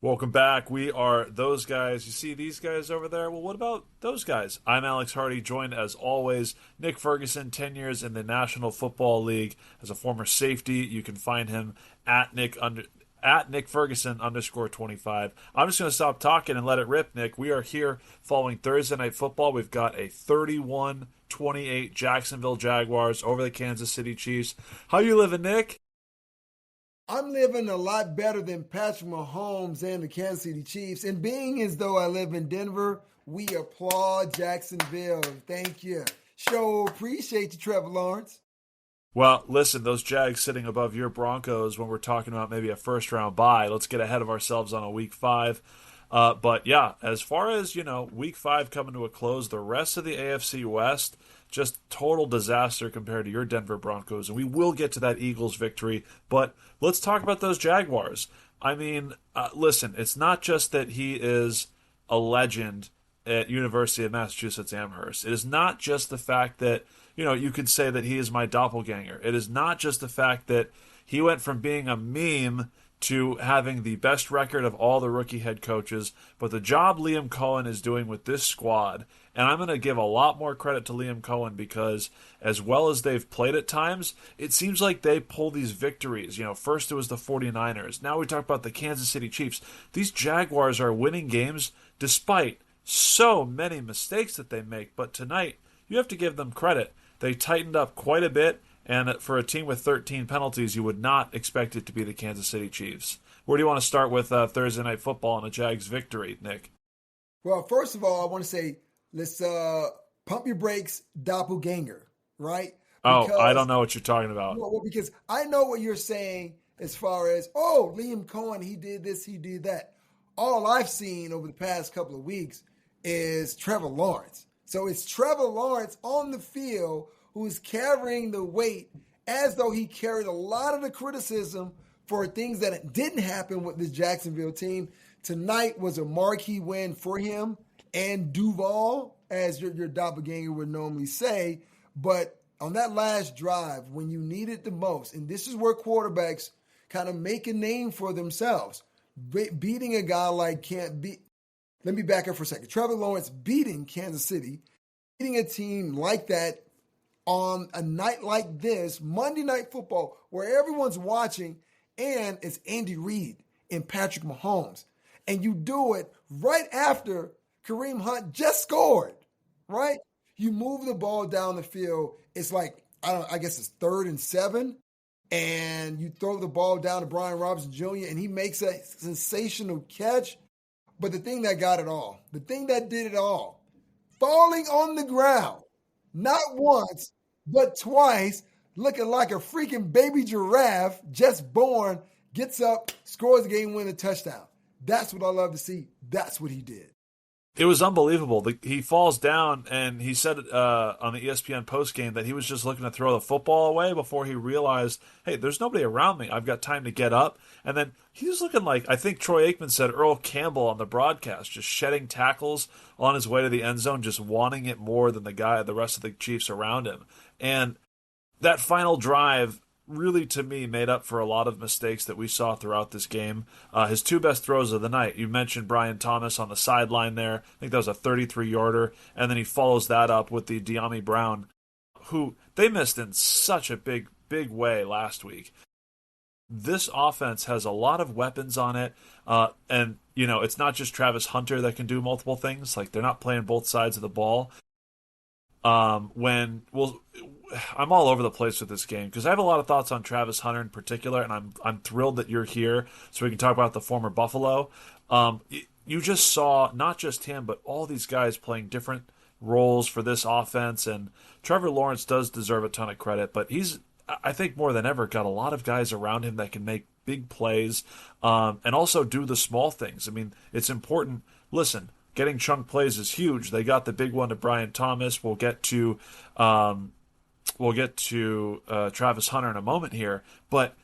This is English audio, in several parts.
Welcome back. We are those guys. You see these guys over there? Well, what about those guys? I'm Alex Hardy, joined as always, Nick Ferguson, 10 years in the National Football League as a former safety. You can find him at Nick Ferguson underscore 25. I'm just going to stop talking and let it rip, Nick. We are here following Thursday Night Football. We've got a 31-28 Jacksonville Jaguars over the Kansas City Chiefs. How you living, Nick? I'm living a lot better than Patrick Mahomes and the Kansas City Chiefs. And being as though I live in Denver, we applaud Jacksonville. Thank you. Sure appreciate you, Trevor Lawrence. Well, listen, those Jags sitting above your Broncos when we're talking about maybe a first round bye. Let's get ahead of ourselves on a week five. But yeah, as far as, week five coming to a close, the rest of the AFC West, just total disaster compared to your Denver Broncos. And we will get to that Eagles victory. But let's talk about those Jaguars. I mean, listen, it's not just that he is a legend at University of Massachusetts Amherst. It is not just the fact that, you could say that he is my doppelganger. It is not just the fact that he went from being a meme to having the best record of all the rookie head coaches, but the job Liam Cohen is doing with this squad, and I'm going to give a lot more credit to Liam Cohen because as well as they've played at times, it seems like they pull these victories. First it was the 49ers. Now we talk about the Kansas City Chiefs. These Jaguars are winning games despite so many mistakes that they make, but tonight you have to give them credit. They tightened up quite a bit. And for a team with 13 penalties, you would not expect it to be the Kansas City Chiefs. Where do you want to start with Thursday Night Football and a Jags victory, Nick? Well, first of all, I want to say let's pump your brakes, doppelganger, right? Oh, I don't Because, know what you're talking about. because I know what you're saying as far as, oh, Liam Cohen, he did this, he did that. All I've seen over the past couple of weeks is Trevor Lawrence. So it's Trevor Lawrence on the field who's carrying the weight as though he carried a lot of the criticism for things that didn't happen with this Jacksonville team. Tonight was a marquee win for him and Duval, as your doppelganger would normally say. But on that last drive, when you need it the most, and this is where quarterbacks kind of make a name for themselves, beating a guy like let me back up for a second. Trevor Lawrence beating Kansas City, beating a team like that, on a night like this, Monday Night Football, where everyone's watching, and it's Andy Reid and Patrick Mahomes. And you do it right after Kareem Hunt just scored, right? You move the ball down the field. It's like, I guess it's 3rd and 7. And you throw the ball down to Brian Robinson Jr., and he makes a sensational catch. But the thing that got it all, the thing that did it all, falling on the ground, not once, but twice, looking like a freaking baby giraffe just born, gets up, scores a game-winning touchdown. That's what I love to see. That's what he did. It was unbelievable. He falls down, and he said on the ESPN postgame that he was just looking to throw the football away before he realized, hey, there's nobody around me. I've got time to get up. And then he was looking like, I think Troy Aikman said, Earl Campbell on the broadcast, just shedding tackles on his way to the end zone, just wanting it more than the rest of the Chiefs around him. And that final drive really, to me, made up for a lot of mistakes that we saw throughout this game. His two best throws of the night. You mentioned Brian Thomas on the sideline there. I think that was a 33-yarder. And then he follows that up with the De'Ami Brown, who they missed in such a big, big way last week. This offense has a lot of weapons on it. And, it's not just Travis Hunter that can do multiple things. Like, they're not playing both sides of the ball. I'm all over the place with this game because I have a lot of thoughts on Travis Hunter in particular, and I'm thrilled that you're here so we can talk about the former Buffalo. You just saw not just him, but all these guys playing different roles for this offense, and Trevor Lawrence does deserve a ton of credit, but he's, I think more than ever, got a lot of guys around him that can make big plays and also do the small things. I mean, it's important. Listen, getting chunk plays is huge. They got the big one to Brian Thomas. We'll get to Travis Hunter in a moment here, but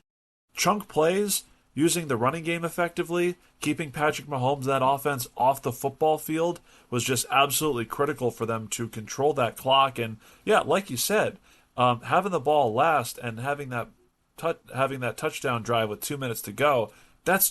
chunk plays, using the running game effectively, keeping Patrick Mahomes and that offense off the football field was just absolutely critical for them to control that clock. And yeah, like you said, having the ball last and having that touchdown drive with 2 minutes to go, that's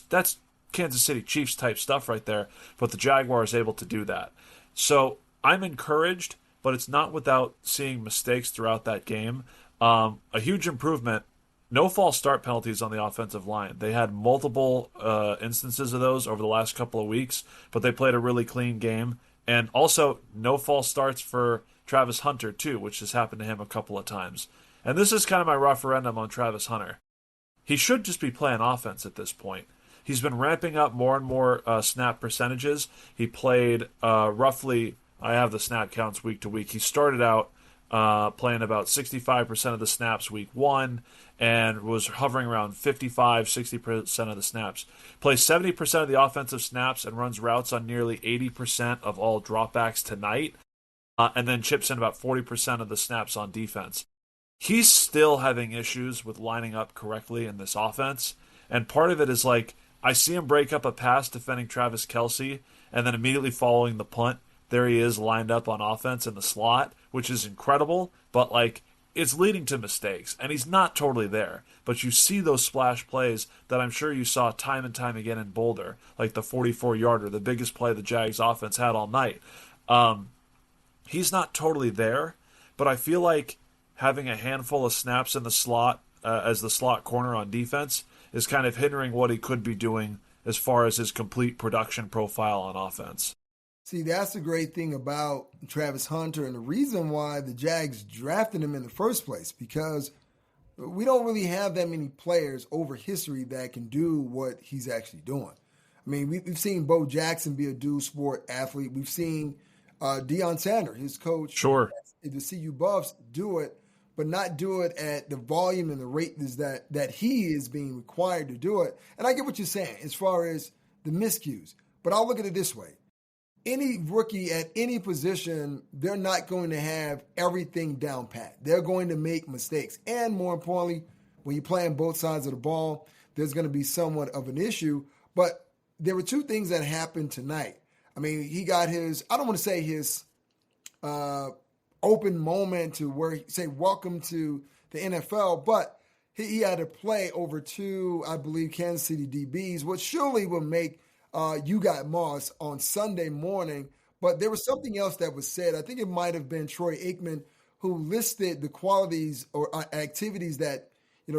Kansas City Chiefs type stuff right there, but the Jaguars able to do that. So I'm encouraged, but it's not without seeing mistakes throughout that game. A huge improvement. No false start penalties on the offensive line. They had multiple instances of those over the last couple of weeks, but they played a really clean game. And also, no false starts for Travis Hunter, too, which has happened to him a couple of times. And this is kind of my referendum on Travis Hunter. He should just be playing offense at this point. He's been ramping up more and more snap percentages. He played roughly, I have the snap counts week to week. He started out playing about 65% of the snaps week 1 and was hovering around 55-60% of the snaps. Plays 70% of the offensive snaps and runs routes on nearly 80% of all dropbacks tonight, and then chips in about 40% of the snaps on defense. He's still having issues with lining up correctly in this offense, and part of it is like I see him break up a pass defending Travis Kelce, and then immediately following the punt, there he is lined up on offense in the slot, which is incredible, but like it's leading to mistakes, and he's not totally there. But you see those splash plays that I'm sure you saw time and time again in Boulder, like the 44-yarder, the biggest play the Jags offense had all night. He's not totally there, but I feel like having a handful of snaps in the slot as the slot corner on defense is kind of hindering what he could be doing as far as his complete production profile on offense. See, that's the great thing about Travis Hunter and the reason why the Jags drafted him in the first place, because we don't really have that many players over history that can do what he's actually doing. I mean, we've seen Bo Jackson be a dual sport athlete. We've seen Deion Sanders, his coach, sure, the CU Buffs, do it, but not do it at the volume and the rate that he is being required to do it. And I get what you're saying as far as the miscues, but I'll look at it this way. Any rookie at any position, they're not going to have everything down pat. They're going to make mistakes. And more importantly, when you're playing both sides of the ball, there's going to be somewhat of an issue. But there were two things that happened tonight. I mean, he got his, I don't want to say his open moment to where he say welcome to the NFL, but he had to play over two, I believe, Kansas City DBs, which surely will make you got Moss on Sunday morning. But there was something else that was said. I think it might have been Troy Aikman who listed the qualities or activities that,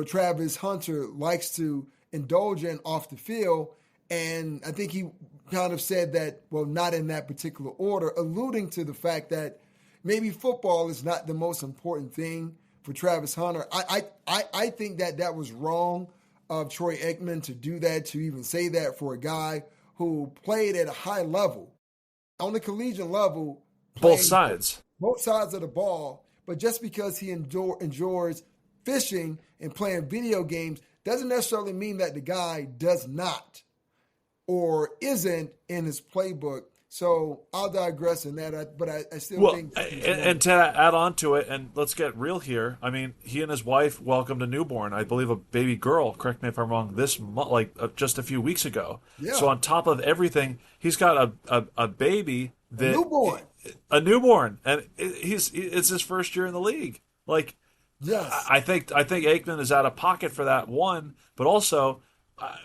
Travis Hunter likes to indulge in off the field. And I think he kind of said that, well, not in that particular order, alluding to the fact that maybe football is not the most important thing for Travis Hunter. I think that was wrong of Troy Aikman to do that, to even say that for a guy who played at a high level, on the collegiate level. Both sides of the ball. But just because he enjoys fishing and playing video games doesn't necessarily mean that the guy does not or isn't in his playbook. So I'll digress in that, but I still think... And to add on to it, and let's get real here, I mean, he and his wife welcomed a newborn, I believe a baby girl, correct me if I'm wrong, this month, just a few weeks ago. Yeah. So on top of everything, he's got a baby that... A newborn. And it's his first year in the league. Yes. I think Aikman is out of pocket for that one, but also...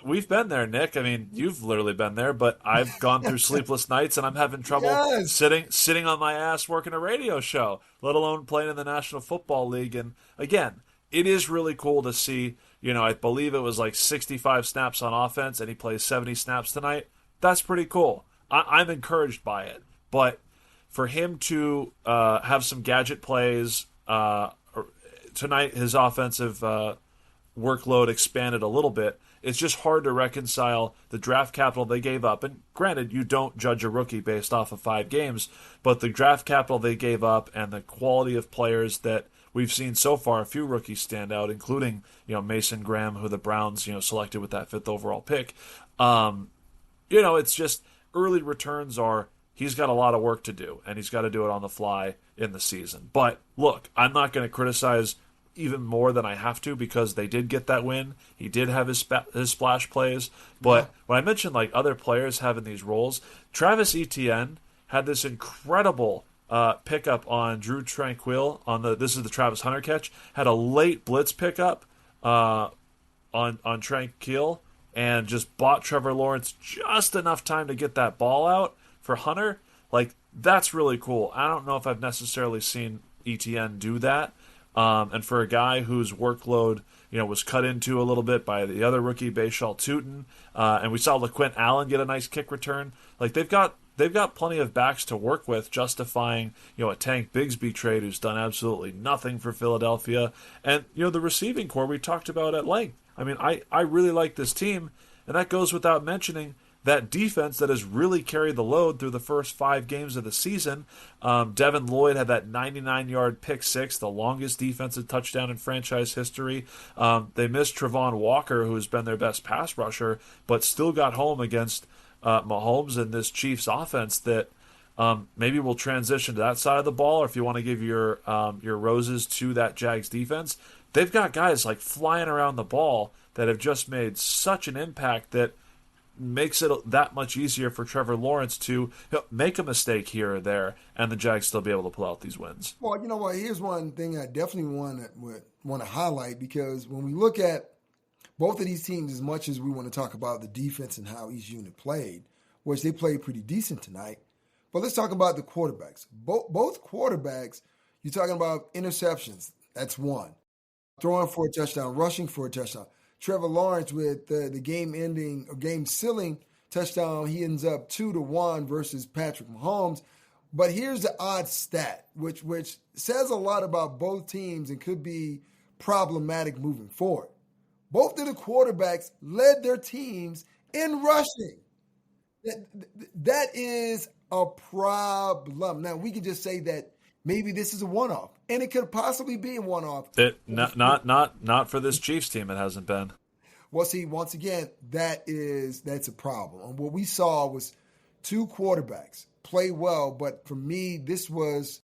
we've been there, Nick. I mean, you've literally been there, but I've gone through sleepless nights, and I'm having trouble sitting on my ass working a radio show, let alone playing in the National Football League. And again, it is really cool to see. I believe it was like 65 snaps on offense, and he plays 70 snaps tonight. That's pretty cool. I'm encouraged by it. But for him to have some gadget plays tonight, his offensive workload expanded a little bit. It's just hard to reconcile the draft capital they gave up. And granted, you don't judge a rookie based off of 5 games, but the draft capital they gave up and the quality of players that we've seen so far, a few rookies stand out, including, Mason Graham, who the Browns, selected with that 5th overall pick. It's just early returns are he's got a lot of work to do, and he's got to do it on the fly in the season. But look, I'm not going to criticize even more than I have to because they did get that win. He did have his splash plays. But when I mentioned other players having these roles, Travis Etienne had this incredible pickup on Drew Tranquil this is the Travis Hunter catch, had a late blitz pickup on Tranquil and just bought Trevor Lawrence just enough time to get that ball out for Hunter, like, that's really cool. I don't know if I've necessarily seen ETN do that. And for a guy whose workload, was cut into a little bit by the other rookie, Bashal Tutin, and we saw LaQuint Allen get a nice kick return. Like, they've got plenty of backs to work with, justifying, a Tank Bigsby trade who's done absolutely nothing for Philadelphia. And, the receiving core we talked about at length. I mean, I really like this team, and that goes without mentioning that defense that has really carried the load through the first 5 games of the season. Devin Lloyd had that 99-yard pick six, the longest defensive touchdown in franchise history. They missed Travon Walker, who's been their best pass rusher, but still got home against Mahomes and this Chiefs offense that maybe will transition to that side of the ball. Or if you want to give your roses to that Jags defense, they've got guys like flying around the ball that have just made such an impact that makes it that much easier for Trevor Lawrence to make a mistake here or there, and the Jags still be able to pull out these wins. Well, you know what? Here's one thing I definitely want to highlight, because when we look at both of these teams, as much as we want to talk about the defense and how each unit played, which they played pretty decent tonight, but let's talk about the quarterbacks. Both quarterbacks, you're talking about interceptions. That's one. Throwing for a touchdown, rushing for a touchdown. Trevor Lawrence with the game-ending or game-sealing touchdown, he ends up 2-1 versus Patrick Mahomes. But here's the odd stat, which says a lot about both teams and could be problematic moving forward. Both of the quarterbacks led their teams in rushing. That is a problem. Now, we could just say that maybe this is a one-off, and it could possibly be a one-off. Not for this Chiefs team. It hasn't been. Well, see, once again, that's a problem. And what we saw was 2 quarterbacks play well, but for me, this was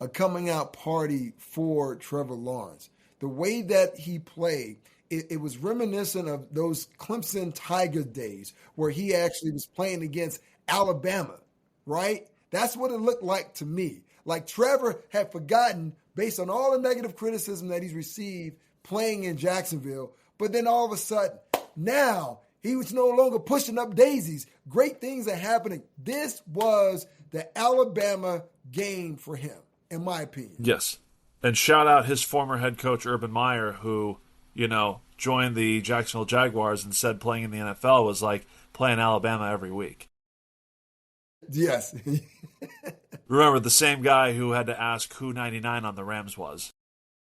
a coming-out party for Trevor Lawrence. The way that he played, it was reminiscent of those Clemson Tiger days where he actually was playing against Alabama, right? That's what it looked like to me. Like Trevor had forgotten, based on all the negative criticism that he's received playing in Jacksonville, but then all of a sudden, now he was no longer pushing up daisies. Great things are happening. This was the Alabama game for him, in my opinion. Yes. And shout out his former head coach, Urban Meyer, who, joined the Jacksonville Jaguars and said playing in the NFL was like playing Alabama every week. Yes. Remember, the same guy who had to ask who 99 on the Rams was.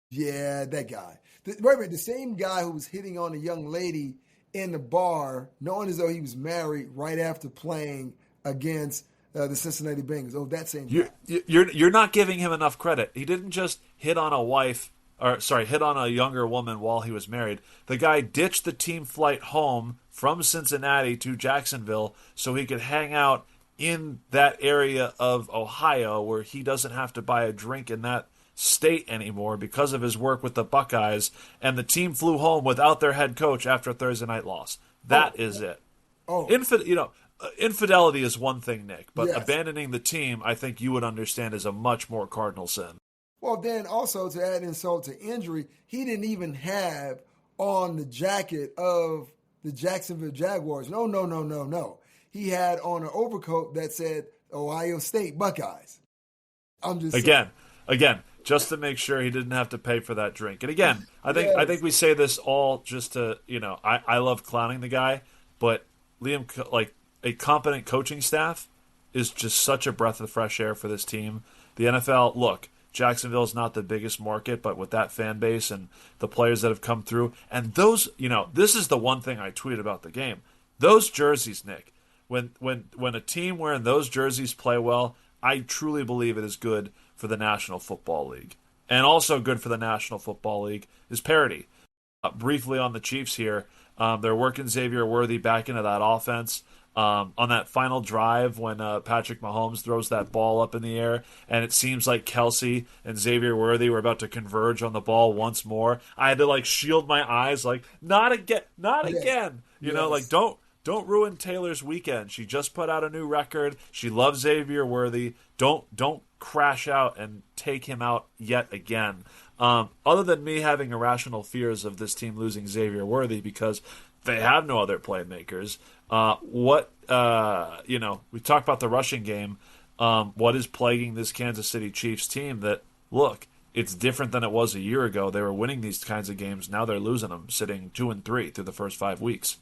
Yeah, that guy. Wait a minute, the same guy who was hitting on a young lady in the bar, knowing as though he was married right after playing against the Cincinnati Bengals. Oh, that same guy. You're not giving him enough credit. He didn't just hit on a younger woman while he was married. The guy ditched the team flight home from Cincinnati to Jacksonville so he could hang out in that area of Ohio where he doesn't have to buy a drink in that state anymore because of his work with the Buckeyes, and the team flew home without their head coach after a Thursday night loss. That is it. Infidelity is one thing, Nick, but yes, abandoning the team, I think you would understand, is a much more cardinal sin. Well, then also to add insult to injury, he didn't even have on the jacket of the Jacksonville Jaguars. No. He had on an overcoat that said Ohio State Buckeyes. I'm just again, just to make sure he didn't have to pay for that drink. And again, I think we say this all just to, I love clowning the guy, but Liam, like, a competent coaching staff is just such a breath of fresh air for this team. The NFL, look, Jacksonville's not the biggest market, but with that fan base and the players that have come through, and those, this is the one thing I tweet about the game. Those jerseys, Nick. When a team wearing those jerseys play well, I truly believe it is good for the National Football League. And also good for the National Football League is parity. Briefly on the Chiefs here, they're working Xavier Worthy back into that offense. On that final drive when Patrick Mahomes throws that ball up in the air, and it seems like Kelsey and Xavier Worthy were about to converge on the ball once more, I had to shield my eyes, not again. Yes. Don't ruin Taylor's weekend. She just put out a new record. She loves Xavier Worthy. Don't crash out and take him out yet again. Other than me having irrational fears of this team losing Xavier Worthy, because They have no other playmakers. We talked about the rushing game. What is plaguing this Kansas City Chiefs team that, look, it's different than it was a year ago. They were winning these kinds of games. Now they're losing them, sitting 2-3 through the first 5 weeks.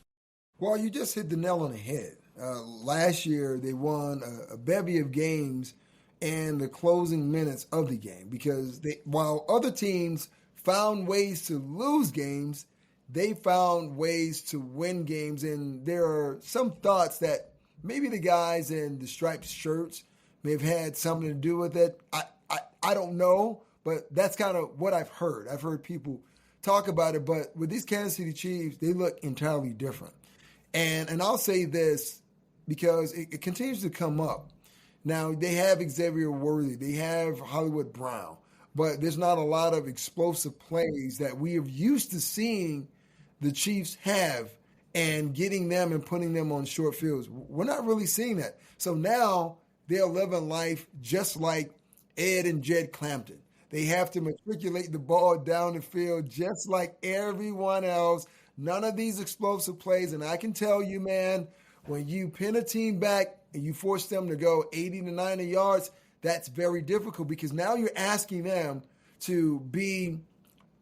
Well, you just hit the nail on the head. Last year, they won a bevy of games in the closing minutes of the game because while other teams found ways to lose games, they found ways to win games. And there are some thoughts that maybe the guys in the striped shirts may have had something to do with it. I don't know, but that's kind of what I've heard. I've heard people talk about it, but with these Kansas City Chiefs, they look entirely different. And I'll say this because it continues to come up. Now, they have Xavier Worthy. They have Hollywood Brown. But there's not a lot of explosive plays that we are used to seeing the Chiefs have and getting them and putting them on short fields. We're not really seeing that. So now they're living life just like Ed and Jed Clampton. They have to matriculate the ball down the field just like everyone else. None of these explosive plays. And I can tell you, man, when you pin a team back and you force them to go 80 to 90 yards, that's very difficult because now you're asking them to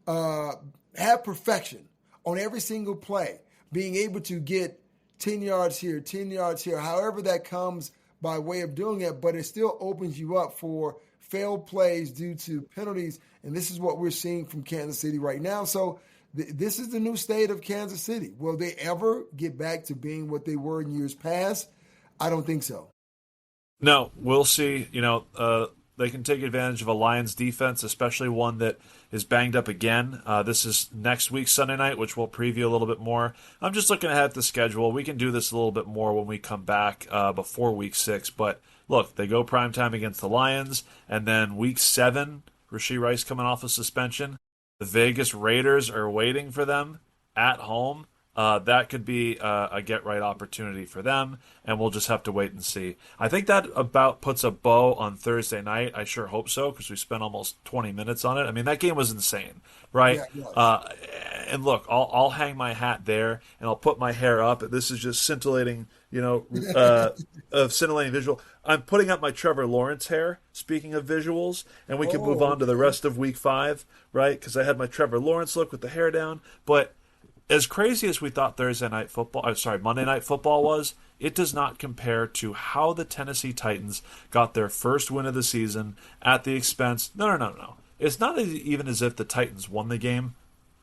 have perfection on every single play, being able to get 10 yards here, 10 yards here, however that comes by way of doing it, but it still opens you up for failed plays due to penalties, and this is what we're seeing from Kansas City right now. So this is the new state of Kansas City. Will they ever get back to being what they were in years past? I don't think so. No, we'll see. They can take advantage of a Lions defense, especially one that is banged up again. This is next week, Sunday night, which we'll preview a little bit more. I'm just looking ahead at the schedule. We can do this a little bit more when we come back before week 6. But look, they go primetime against the Lions, and then week 7, Rashee Rice coming off a suspension. The Vegas Raiders are waiting for them at home. That could be a get-right opportunity for them, and we'll just have to wait and see. I think that about puts a bow on Thursday night. I sure hope so, because we spent almost 20 minutes on it. I mean, that game was insane, right? Yeah, And look, I'll hang my hat there, and I'll put my hair up. This is just scintillating, of scintillating visual. I'm putting up my Trevor Lawrence hair, speaking of visuals, and we can move on to the rest of week 5, right? Because I had my Trevor Lawrence look with the hair down, but as crazy as we thought Monday Night Football was, it does not compare to how the Tennessee Titans got their first win of the season at the expense. No. It's not even as if the Titans won the game.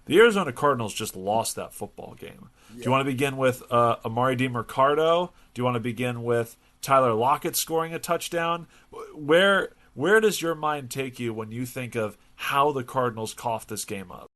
The Arizona Cardinals just lost that football game. Yeah. Do you want to begin with Amari DiMercado? Do you want to begin with Tyler Lockett scoring a touchdown? Where does your mind take you when you think of how the Cardinals coughed this game up?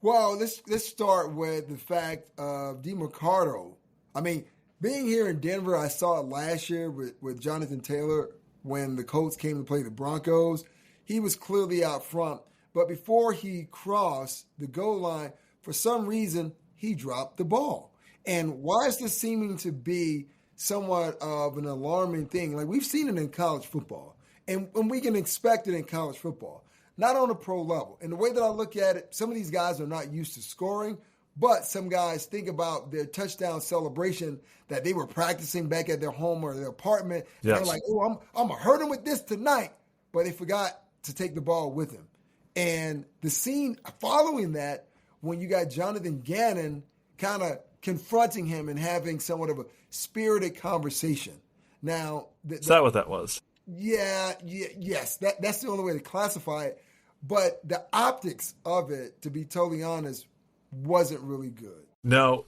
Well, let's start with the fact of DiMercado. I mean, being here in Denver, I saw it last year with Jonathan Taylor when the Colts came to play the Broncos. He was clearly out front, but before he crossed the goal line, for some reason, he dropped the ball. And why is this seeming to be somewhat of an alarming thing? Like, we've seen it in college football, and we can expect it in college football. Not on a pro level. And the way that I look at it, some of these guys are not used to scoring, but some guys think about their touchdown celebration that they were practicing back at their home or their apartment. Yes. They're like, I'm going to hurt him with this tonight. But they forgot to take the ball with him. And the scene following that, when you got Jonathan Gannon kind of confronting him and having somewhat of a spirited conversation. Now, is that what that was? Yes. That's the only way to classify it. But the optics of it, to be totally honest, wasn't really good. No.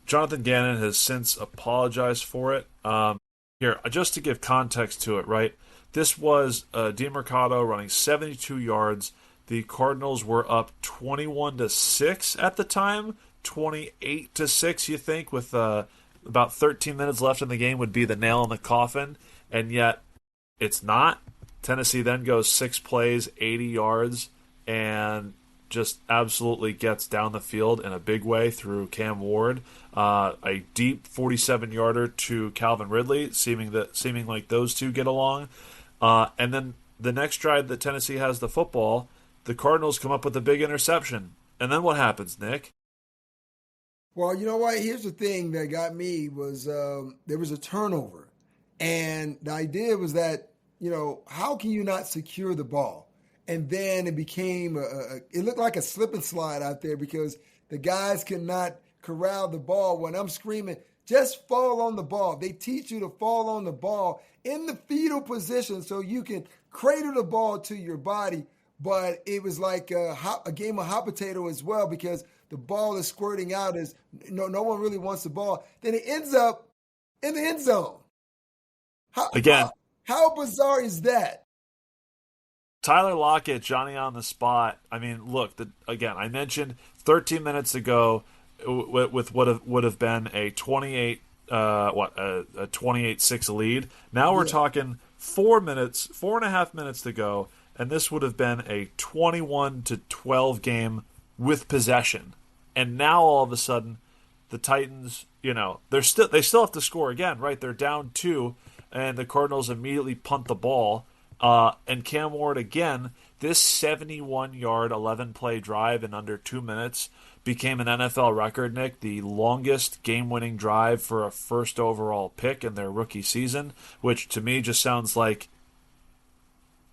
Jonathan Gannon has since apologized for it. Here, just to give context to it, right? This was DiMercado running 72 yards. The Cardinals were up 21-6 at the time, 28-6, you think, with about 13 minutes left in the game would be the nail in the coffin, and yet it's not. Tennessee then goes 6 plays, 80 yards, and just absolutely gets down the field in a big way through Cam Ward. A deep 47-yarder to Calvin Ridley, seeming like those two get along. And then the next drive that Tennessee has the football, the Cardinals come up with a big interception. And then what happens, Nick? Well, you know what? Here's the thing that got me was there was a turnover. And the idea was that, how can you not secure the ball? And then it became, it looked like a slip and slide out there because the guys could not corral the ball. When I'm screaming, just fall on the ball. They teach you to fall on the ball in the fetal position so you can cradle the ball to your body. But it was like a game of hot potato as well because the ball is squirting out as no one really wants the ball. Then it ends up in the end zone. How bizarre is that? Tyler Lockett, Johnny on the spot. I mean, look, again, I mentioned 13 minutes ago with what would have been a 28-6 lead. Now we're talking 4.5 minutes to go, and this would have been a 21-12 game with possession. And now all of a sudden, the Titans, they still have to score again, right? They're down 2, and the Cardinals immediately punt the ball. And Cam Ward again, this 71-yard, 11-play drive in under 2 minutes became an NFL record, Nick, the longest game-winning drive for a first overall pick in their rookie season, which to me just sounds like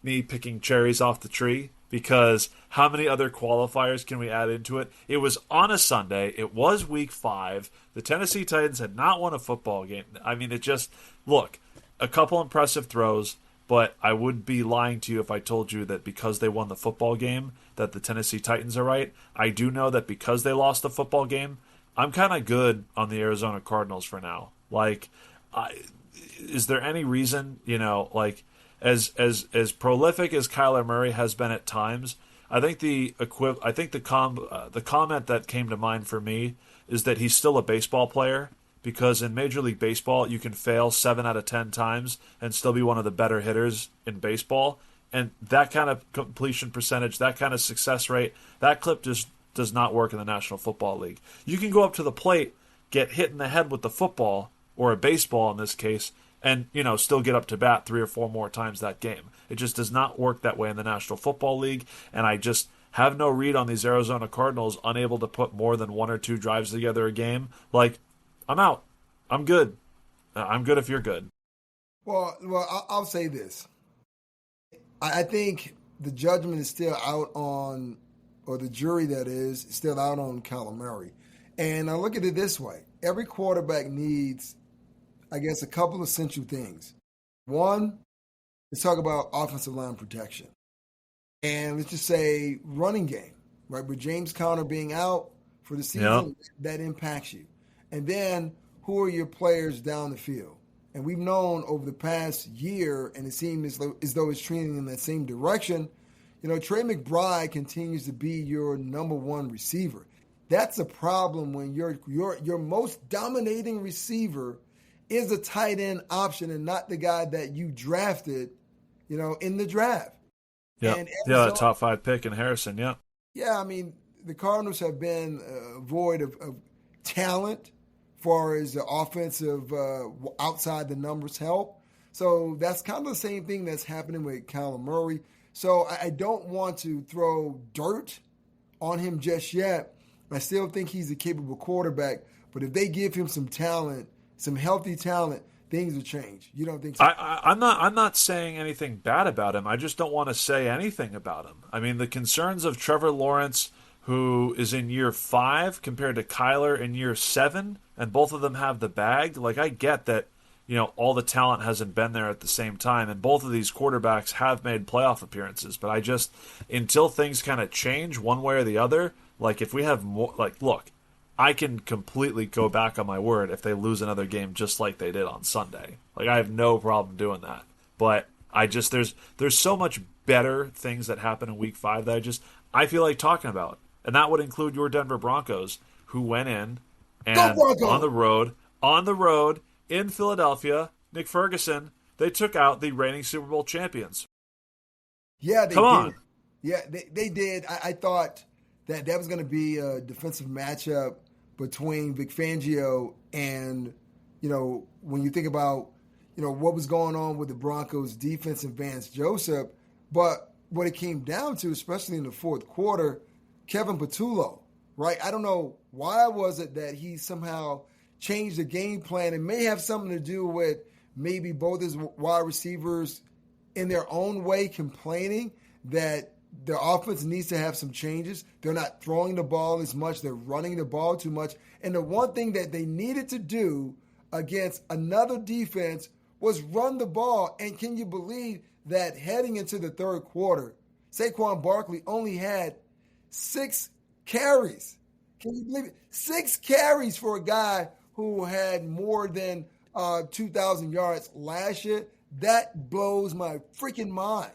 me picking cherries off the tree because how many other qualifiers can we add into it? It was on a Sunday. It was week 5. The Tennessee Titans had not won a football game. I mean, look, a couple impressive throws. But I would be lying to you if I told you that because they won the football game that the Tennessee Titans are right. I do know that because they lost the football game, I'm kind of good on the Arizona Cardinals for now. Like, is there any reason, as prolific as Kyler Murray has been at times, I think the comment that came to mind for me is that he's still a baseball player. Because in Major League Baseball, you can fail 7 out of 10 times and still be one of the better hitters in baseball. And that kind of completion percentage, that kind of success rate, that clip just does not work in the National Football League. You can go up to the plate, get hit in the head with the football, or a baseball in this case, and still get up to bat 3 or 4 more times that game. It just does not work that way in the National Football League. And I just have no read on these Arizona Cardinals unable to put more than 1 or 2 drives together a game. Like, I'm out. I'm good. I'm good if you're good. Well, I'll say this. I think the judgment is still out on, or the jury that is, still out on Kyler Murray. And I look at it this way. Every quarterback needs, I guess, a couple of essential things. One, let's talk about offensive line protection. And let's just say running game, right? With James Conner being out for the season, that impacts you. And then who are your players down the field? And we've known over the past year, and it seems as though it's trending in that same direction, Trey McBride continues to be your number 1 receiver. That's a problem when your most dominating receiver is a tight end option and not the guy that you drafted, in the draft. Yeah, a top 5 pick in Harrison, yeah. Yeah, I mean, the Cardinals have been void of talent far as the offensive outside the numbers help. So that's kind of the same thing that's happening with Kyler Murray. So I don't want to throw dirt on him just yet. I still think he's a capable quarterback. But if they give him some talent, some healthy talent, things will change. You don't think so? I'm not saying anything bad about him. I just don't want to say anything about him. I mean, the concerns of Trevor Lawrence, who is in year 5 compared to Kyler in year 7, and both of them have the bag. Like, I get that, all the talent hasn't been there at the same time, and both of these quarterbacks have made playoff appearances. But I just, until things kind of change one way or the other, like if we have more, like, look, I can completely go back on my word if they lose another game just like they did on Sunday. Like, I have no problem doing that. But I just, there's so much better things that happen in week 5 that I feel like talking about. And that would include your Denver Broncos, who went in and on the road in Philadelphia, Nick Ferguson, they took out the reigning Super Bowl champions. Yeah, they Come on. did. Yeah, they did. I thought that was going to be a defensive matchup between Vic Fangio and, when you think about, what was going on with the Broncos defense and Vance Joseph. But what it came down to, especially in the fourth quarter, Kevin Patullo right? I don't know why was it that he somehow changed the game plan. It may have something to do with maybe both his wide receivers in their own way complaining that their offense needs to have some changes. They're not throwing the ball as much. They're running the ball too much. And the one thing that they needed to do against another defense was run the ball. And can you believe that heading into the third quarter, Saquon Barkley only had 6 carries? Can you believe it? 6 carries for a guy who had more than 2,000 yards last year. That blows my freaking mind.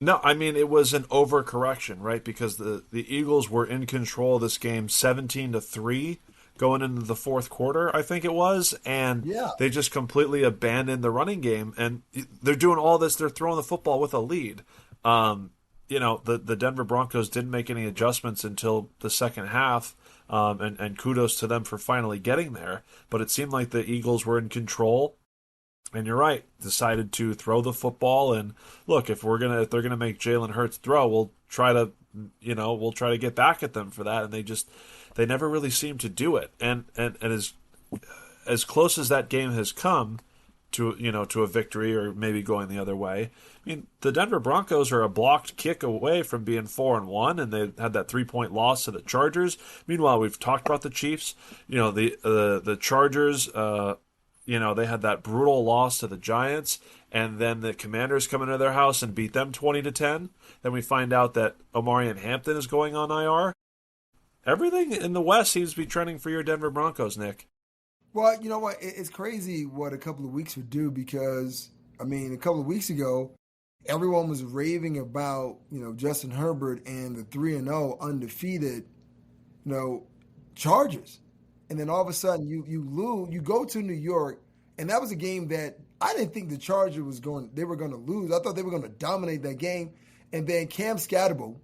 No, I mean, it was an overcorrection, right? Because the Eagles were in control of this game 17-3 going into the fourth quarter, I think it was, and Yeah. they just completely abandoned the running game. And they're doing all this, they're throwing the football with a lead. The Denver Broncos didn't make any adjustments until the second half, and kudos to them for finally getting there. But it seemed like the Eagles were in control. And you're right, decided to throw the football. And look, if they're gonna make Jalen Hurts throw, we'll try to get back at them for that. And they never really seem to do it. And as close as that game has come to a victory or maybe going the other way, I mean, the Denver Broncos are a blocked kick away from being 4-1, and they had that 3-point loss to the Chargers. Meanwhile, we've talked about the Chiefs. The Chargers. They had that brutal loss to the Giants, and then the Commanders come into their house and beat them 20-10. Then we find out that Omarion Hampton is going on IR. Everything in the West seems to be trending for your Denver Broncos, Nick. Well, you know what? It's crazy what a couple of weeks would do because, I mean, a couple of weeks ago, everyone was raving about, Justin Herbert and the 3-0 undefeated, Chargers. And then all of a sudden you lose, you go to New York, and that was a game that I didn't think the Chargers they were going to lose. I thought they were going to dominate that game. And then Cam Scatterbo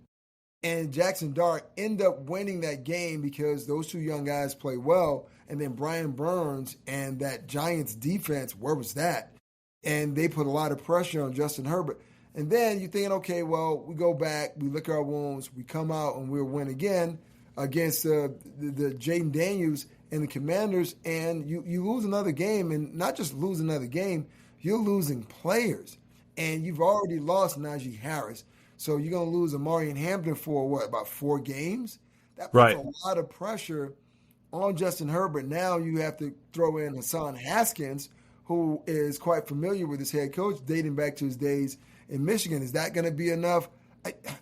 and Jackson Dart end up winning that game because those two young guys play well. And then Brian Burns and that Giants defense, where was that? And they put a lot of pressure on Justin Herbert. And then you're thinking, okay, well, we go back, we lick our wounds, we come out and we'll win again against the Jaden Daniels and the Commanders, and you lose another game, and not just lose another game, you're losing players. And you've already lost Najee Harris. So you're going to lose Omarion Hampton for, about 4 games? That puts a lot of pressure on Justin Herbert. Now you have to throw in Hassan Haskins, who is quite familiar with his head coach, dating back to his days in Michigan. Is that going to be enough?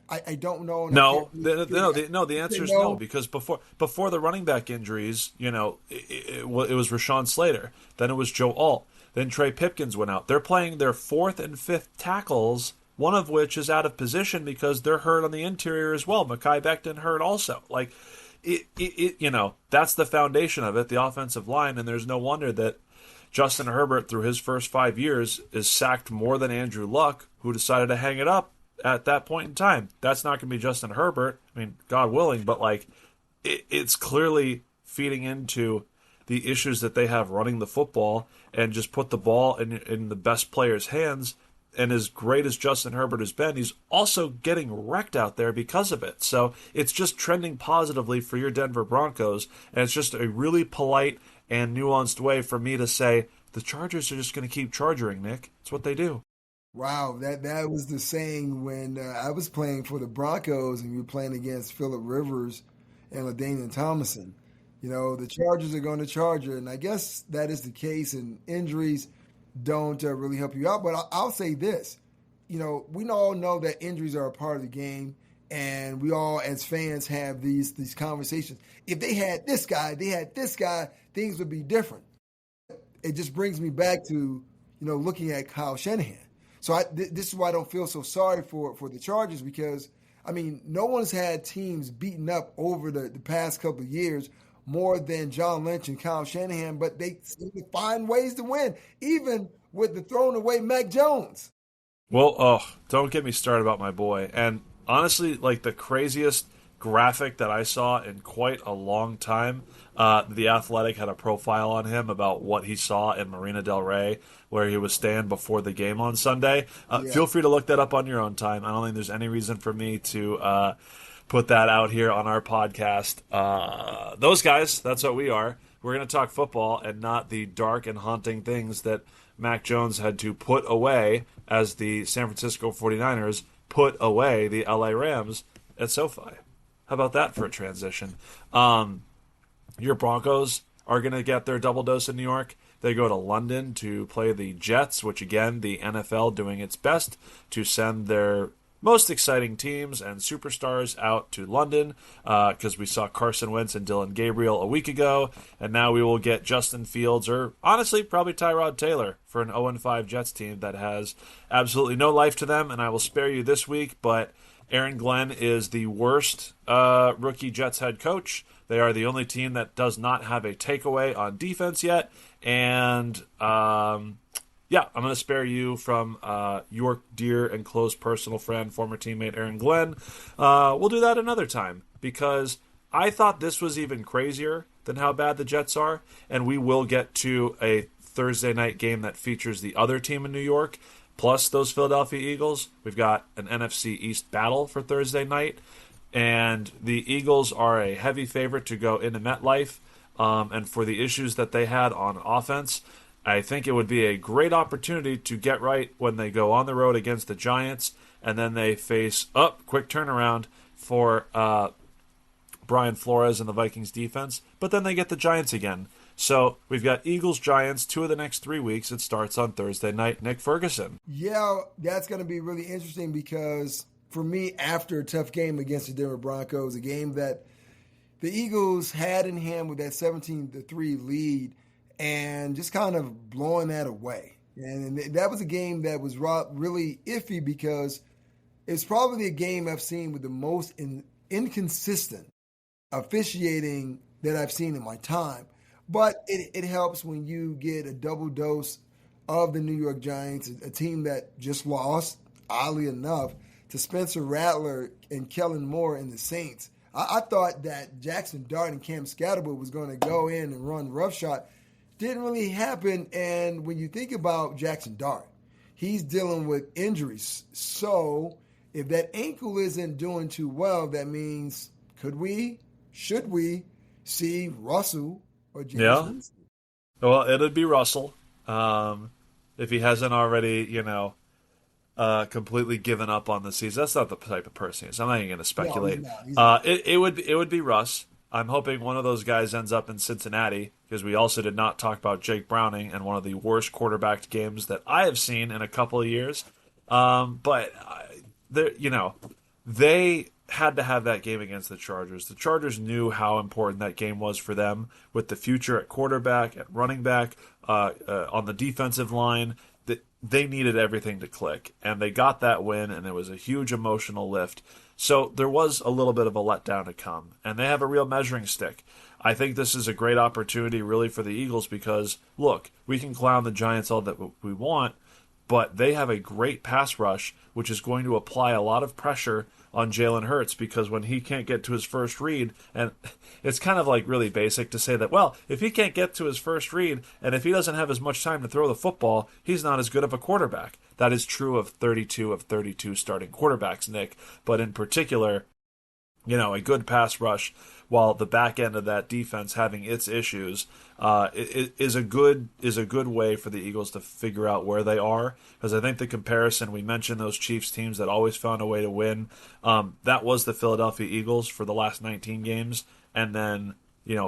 I don't know. The answer is no, because before the running back injuries, it was Rashawn Slater. Then it was Joe Alt. Then Trey Pipkins went out. They're playing their 4th and 5th tackles, one of which is out of position because they're hurt on the interior as well. Mekhi Becton hurt also. Like, that's the foundation of it, the offensive line, and there's no wonder that Justin Herbert, through his first 5 years, is sacked more than Andrew Luck, who decided to hang it up at that point in time. That's not going to be Justin Herbert. I mean, God willing, but it's clearly feeding into the issues that they have running the football, and just put the ball in the best player's hands. And as great as Justin Herbert has been, he's also getting wrecked out there because of it. So it's just trending positively for your Denver Broncos, and it's just a really polite and nuanced way for me to say the Chargers are just going to keep charging, Nick. It's what they do. Wow, that was the saying when I was playing for the Broncos and we were playing against Phillip Rivers and LaDainian Tomlinson. The Chargers are going to charge it, and I guess that is the case, and injuries don't really help you out. But I'll say this. We all know that injuries are a part of the game, and we all as fans have these conversations. If they had this guy, things would be different. It just brings me back to, looking at Kyle Shanahan. So this is why I don't feel so sorry for the Chargers because, I mean, no one's had teams beaten up over the past couple of years more than John Lynch and Kyle Shanahan, but they seem to find ways to win, even with the thrown away Mac Jones. Well, don't get me started about my boy. And honestly, the craziest graphic that I saw in quite a long time, The Athletic had a profile on him about what he saw in Marina Del Rey, where he was staying before the game on Sunday. Feel free to look that up on your own time. I don't think there's any reason for me to put that out here on our podcast. Those guys, that's what we are. We're going to talk football and not the dark and haunting things that Mac Jones had to put away as the San Francisco 49ers put away the LA Rams at SoFi. How about that for a transition? Your Broncos are going to get their double dose in New York. They go to London to play the Jets, which again, the NFL doing its best to send their most exciting teams and superstars out to London because we saw Carson Wentz and Dylan Gabriel a week ago, and now we will get Justin Fields or honestly probably Tyrod Taylor for an 0-5 Jets team that has absolutely no life to them, and I will spare you this week, but Aaron Glenn is the worst rookie Jets head coach. They are the only team that does not have a takeaway on defense yet, and yeah, I'm going to spare you from your dear and close personal friend, former teammate Aaron Glenn. We'll do that another time because I thought this was even crazier than how bad the Jets are, and we will get to a Thursday night game that features the other team in New York, plus those Philadelphia Eagles. We've got an NFC East battle for Thursday night, and the Eagles are a heavy favorite to go into MetLife, and for the issues that they had on offense, I think it would be a great opportunity to get right when they go on the road against the Giants, and then they face quick turnaround for Brian Flores and the Vikings defense, but then they get the Giants again. So we've got Eagles-Giants 2 of the next 3 weeks. It starts on Thursday night. Nick Ferguson. Yeah, that's going to be really interesting because for me, after a tough game against the Denver Broncos, a game that the Eagles had in hand with that 17-3 lead, and just kind of blowing that away. And that was a game that was really iffy because it's probably a game I've seen with the most inconsistent officiating that I've seen in my time. But it helps when you get a double dose of the New York Giants, a team that just lost, oddly enough, to Spencer Rattler and Kellen Moore and the Saints. I thought that Jackson Dart and Cam Scatterwood was going to go in and run roughshod. Didn't really happen, and when you think about Jackson Dart, he's dealing with injuries. So if that ankle isn't doing too well, that means should we see Russell or James Winston? Well, it'd be Russell if he hasn't already, completely given up on the season. That's not the type of person he is. I'm not even going to speculate. No, he's not. It would be Russ. I'm hoping one of those guys ends up in Cincinnati because we also did not talk about Jake Browning and one of the worst quarterbacked games that I have seen in a couple of years. But they had to have that game against the Chargers. The Chargers knew how important that game was for them with the future at quarterback, at running back, on the defensive line. They needed everything to click, and they got that win, and it was a huge emotional lift. So there was a little bit of a letdown to come, and they have a real measuring stick. I think this is a great opportunity really for the Eagles because, look, we can clown the Giants all that we want, but they have a great pass rush, which is going to apply a lot of pressure on Jalen Hurts because when he can't get to his first read, and it's kind of like really basic to say that, well, if he can't get to his first read and if he doesn't have as much time to throw the football, he's not as good of a quarterback. That is true of 32 of 32 starting quarterbacks, Nick, but in particular, a good pass rush while the back end of that defense having its issues is a good way for the Eagles to figure out where they are. Because I think the comparison, we mentioned those Chiefs teams that always found a way to win. That was the Philadelphia Eagles for the last 19 games. And then,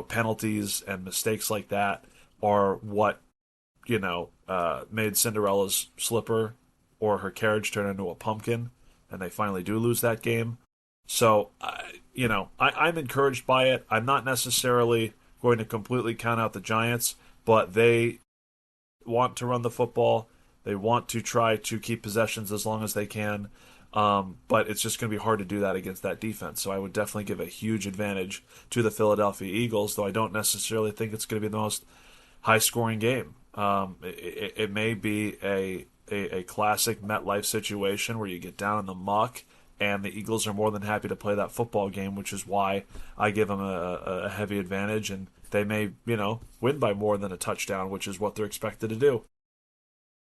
penalties and mistakes like that are what, made Cinderella's slipper or her carriage turn into a pumpkin. And they finally do lose that game. So, I'm encouraged by it. I'm not necessarily going to completely count out the Giants, but they want to run the football. They want to try to keep possessions as long as they can. But it's just going to be hard to do that against that defense. So I would definitely give a huge advantage to the Philadelphia Eagles, though I don't necessarily think it's going to be the most high-scoring game. It may be a classic MetLife situation where you get down in the muck, and the Eagles are more than happy to play that football game, which is why I give them a heavy advantage, and they may, win by more than a touchdown, which is what they're expected to do.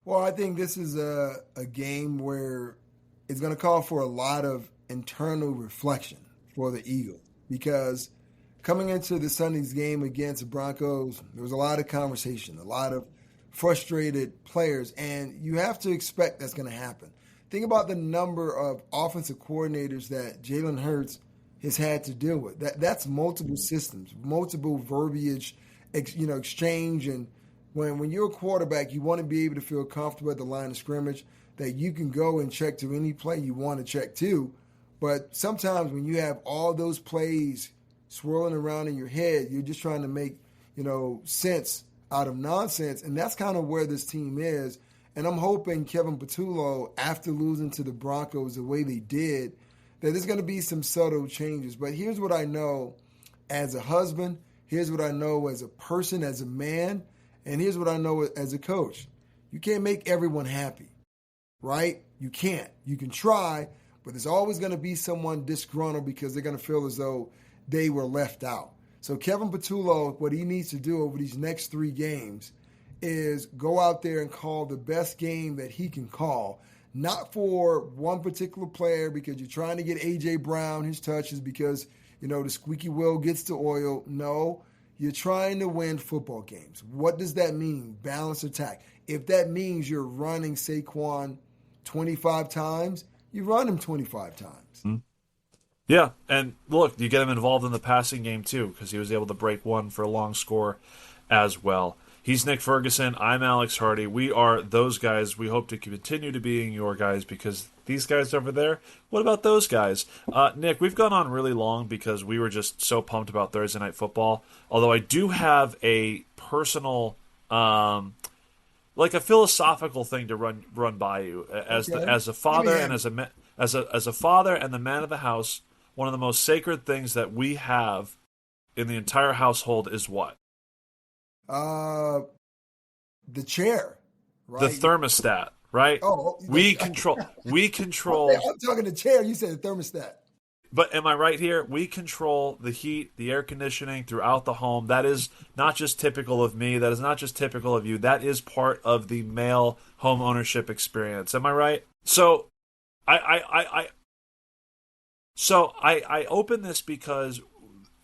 Well, I think this is a game where it's going to call for a lot of internal reflection. for the Eagles because coming into the Sunday's game against the Broncos, there was a lot of conversation, a lot of frustrated players, and you have to expect that's going to happen. Think about the number of offensive coordinators that Jalen Hurts has had to deal with. That's multiple systems, multiple verbiage, exchange. And when you're a quarterback, you want to be able to feel comfortable at the line of scrimmage that you can go and check to any play you want to check to. But sometimes when you have all those plays swirling around in your head, you're just trying to make, sense out of nonsense. And that's kind of where this team is. And I'm hoping Kevin Patullo, after losing to the Broncos the way they did, that there's going to be some subtle changes. But here's what I know as a husband. Here's what I know as a person, as a man. And here's what I know as a coach. You can't make everyone happy, right? You can't. You can try, but there's always going to be someone disgruntled because they're going to feel as though they were left out. So Kevin Patullo, what he needs to do over these next 3 games is go out there and call the best game that he can call, not for one particular player because you're trying to get A.J. Brown his touches because, the squeaky wheel gets the oil. No, you're trying to win football games. What does that mean? Balanced attack. If that means you're running Saquon 25 times, you run him 25 times. Mm-hmm. Yeah, and look, you get him involved in the passing game too because he was able to break one for a long score as well. He's Nick Ferguson. I'm Alex Hardy. We are those guys. We hope to continue to being your guys because these guys over there, what about those guys? Nick, we've gone on really long because we were just so pumped about Thursday Night Football. Although I do have a personal, like a philosophical thing to run by you as a father and as a father and the man of the house. One of the most sacred things that we have in the entire household is what? The chair, right? The thermostat, right? Oh, we control. I'm talking the chair. You said the thermostat. But am I right here? We control the heat, the air conditioning throughout the home. That is not just typical of me. That is not just typical of you. That is part of the male home ownership experience. Am I right? So, I open this because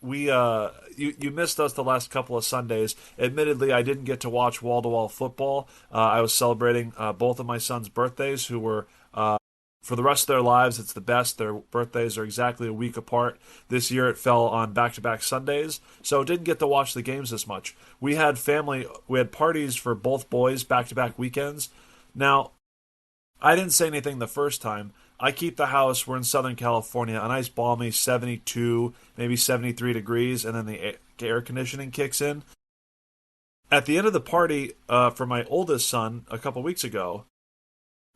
you missed us the last couple of Sundays. Admittedly, I didn't get to watch wall-to-wall football. I was celebrating both of my sons' birthdays, who were, for the rest of their lives, it's the best. Their birthdays are exactly a week apart. This year it fell on back-to-back Sundays, so didn't get to watch the games as much. We had parties for both boys back-to-back weekends. Now, I didn't say anything the first time. I keep the house. We're in Southern California, a nice balmy 72, maybe 73 degrees, and then the air conditioning kicks in. At the end of the party for my oldest son a couple weeks ago,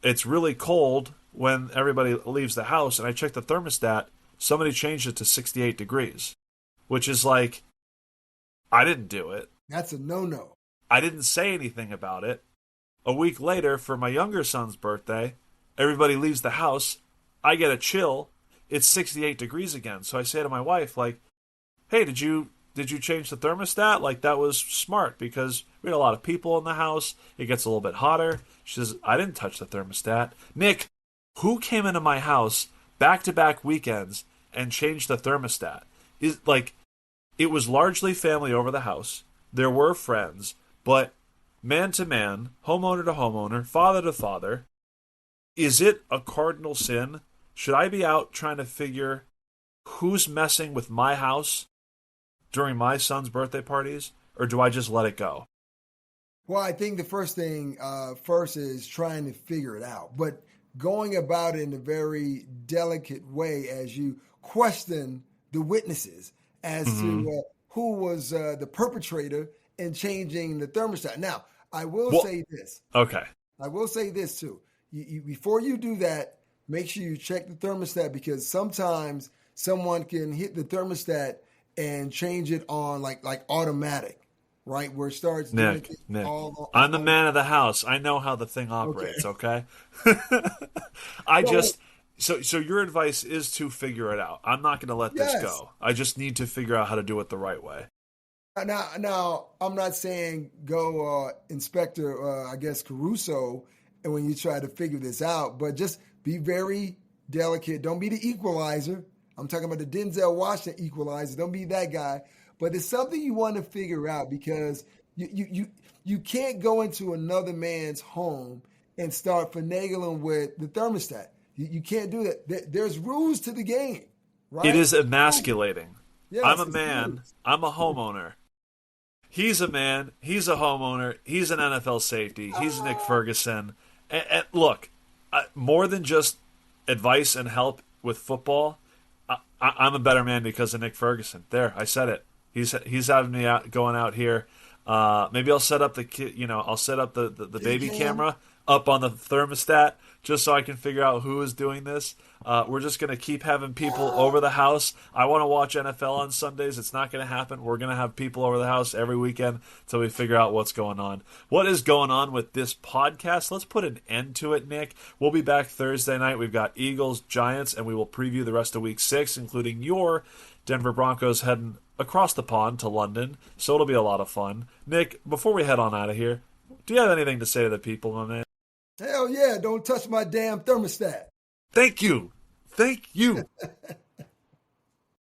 it's really cold when everybody leaves the house, and I check the thermostat. Somebody changed it to 68 degrees, which is like, I didn't do it. That's a no-no. I didn't say anything about it. A week later, for my younger son's birthday, everybody leaves the house. I get a chill. It's 68 degrees again. So I say to my wife, like, hey, did you change the thermostat? Like, that was smart because we had a lot of people in the house. It gets a little bit hotter. She says, I didn't touch the thermostat. Nick, who came into my house back-to-back weekends and changed the thermostat? It was largely family over the house. There were friends, but man to man, homeowner to homeowner, father to father, is it a cardinal sin? Should I be out trying to figure who's messing with my house during my son's birthday parties, or do I just let it go? Well, I think the first thing is trying to figure it out, but going about it in a very delicate way as you question the witnesses as to who was the perpetrator in changing the thermostat. Now, I will say this. Okay. I will say this too. Before you do that, make sure you check the thermostat because sometimes someone can hit the thermostat and change it on like automatic, right? Where it starts doing Nick, I'm the man of the house. I know how the thing operates, okay? So your advice is to figure it out. I'm not going to let this go. I just need to figure out how to do it the right way. Now, I'm not saying go Inspector, Caruso, and when you try to figure this out, but just be very delicate. Don't be the equalizer. I'm talking about the Denzel Washington equalizer. Don't be that guy. But it's something you want to figure out because you can't go into another man's home and start finagling with the thermostat. You can't do that. There's rules to the game, right? It is emasculating. Yes, I'm a it's man. rules. I'm a homeowner. He's a man. He's a homeowner. He's an NFL safety. He's Nick Ferguson. And look, more than just advice and help with football, I'm a better man because of Nick Ferguson. There, I said it. He's having me out, going out here. Maybe I'll set up I'll set up the baby camera up on the thermostat just so I can figure out who is doing this. We're just going to keep having people over the house. I want to watch NFL on Sundays. It's not going to happen. We're going to have people over the house every weekend until we figure out what's going on. What is going on with this podcast? Let's put an end to it, Nick. We'll be back Thursday night. We've got Eagles, Giants, and we will preview the rest of Week 6, including your Denver Broncos heading across the pond to London. So it'll be a lot of fun. Nick, before we head on out of here, do you have anything to say to the people, my man? Hell yeah, don't touch my damn thermostat. Thank you. Thank you.